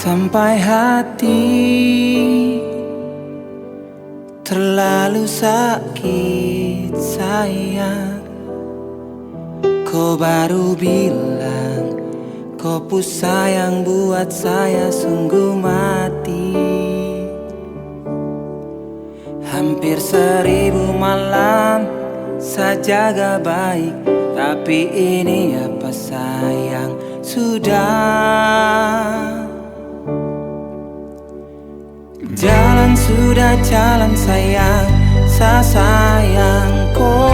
Sampai hati terlalu sakit sayang, kau baru bilang kau pun sayang, buat saya sungguh mati. Hampir 1000 malam saya jaga baik, tapi ini apa sayang, sudah. Jalan sudah jalan sayang, saya sayang kau.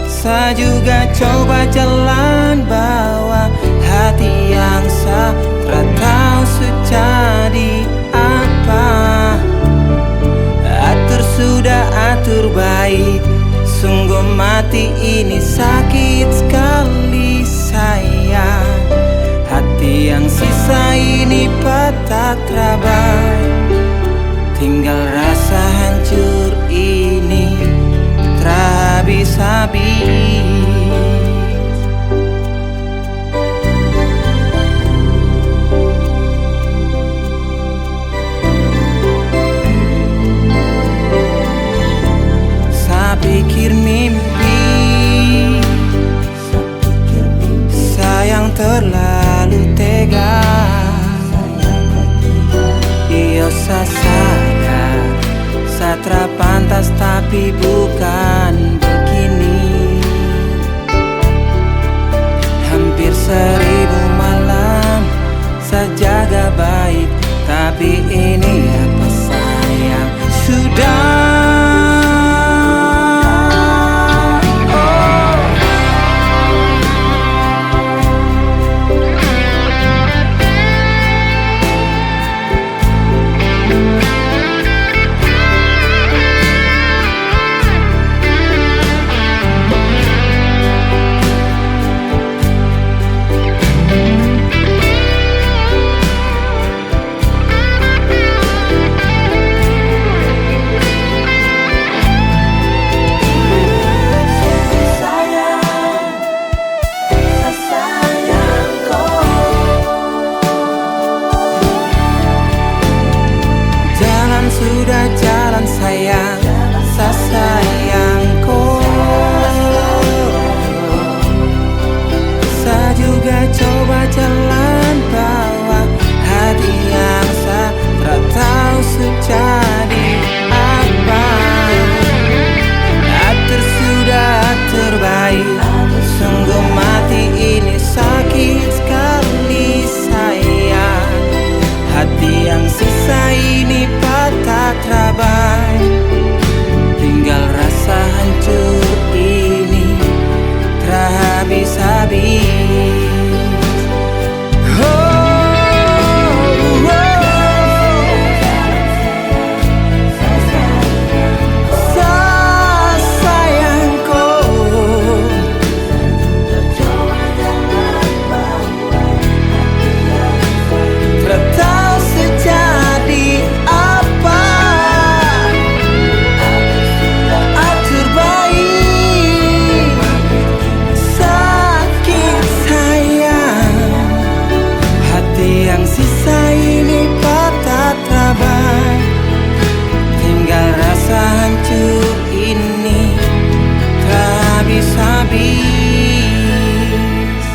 Saya juga coba jalan bawa hati yang saya tak tahu sejadi apa. Atur sudah atur baik, sungguh mati ini sakit sekali sayang. Hati yang sisa ini patah terabai, tinggal rasa hancur ini terhabis-habis. Saya pikir mimpi, sayang terlalu tega. Iyo saya sadar, saya terpantas tapi bukan begini. Hampir 1000 malam saya jaga baik, tapi ini apa sayang, sudah. Sudah jalan sayang, saya sayang kau. Saya juga coba jalan bawa hati yang saya tak tahu sejadi apa. Atur sudah terbaik, sungguh mati ini sakit sekali sayang. Hati yang sisa ini patah terabai, tinggal rasa hancur ini terhabis-habis. Yang sisa ini patah terabai, tinggal rasa hancur ini terhabis-habis.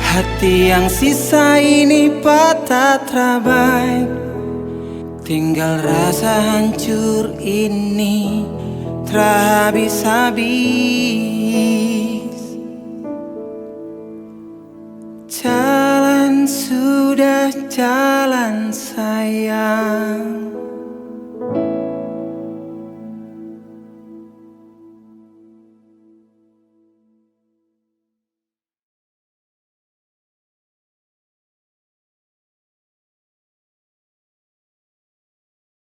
Hati yang sisa ini patah terabai, tinggal rasa hancur ini terhabis-habis. Jalan sudah jalan sayang,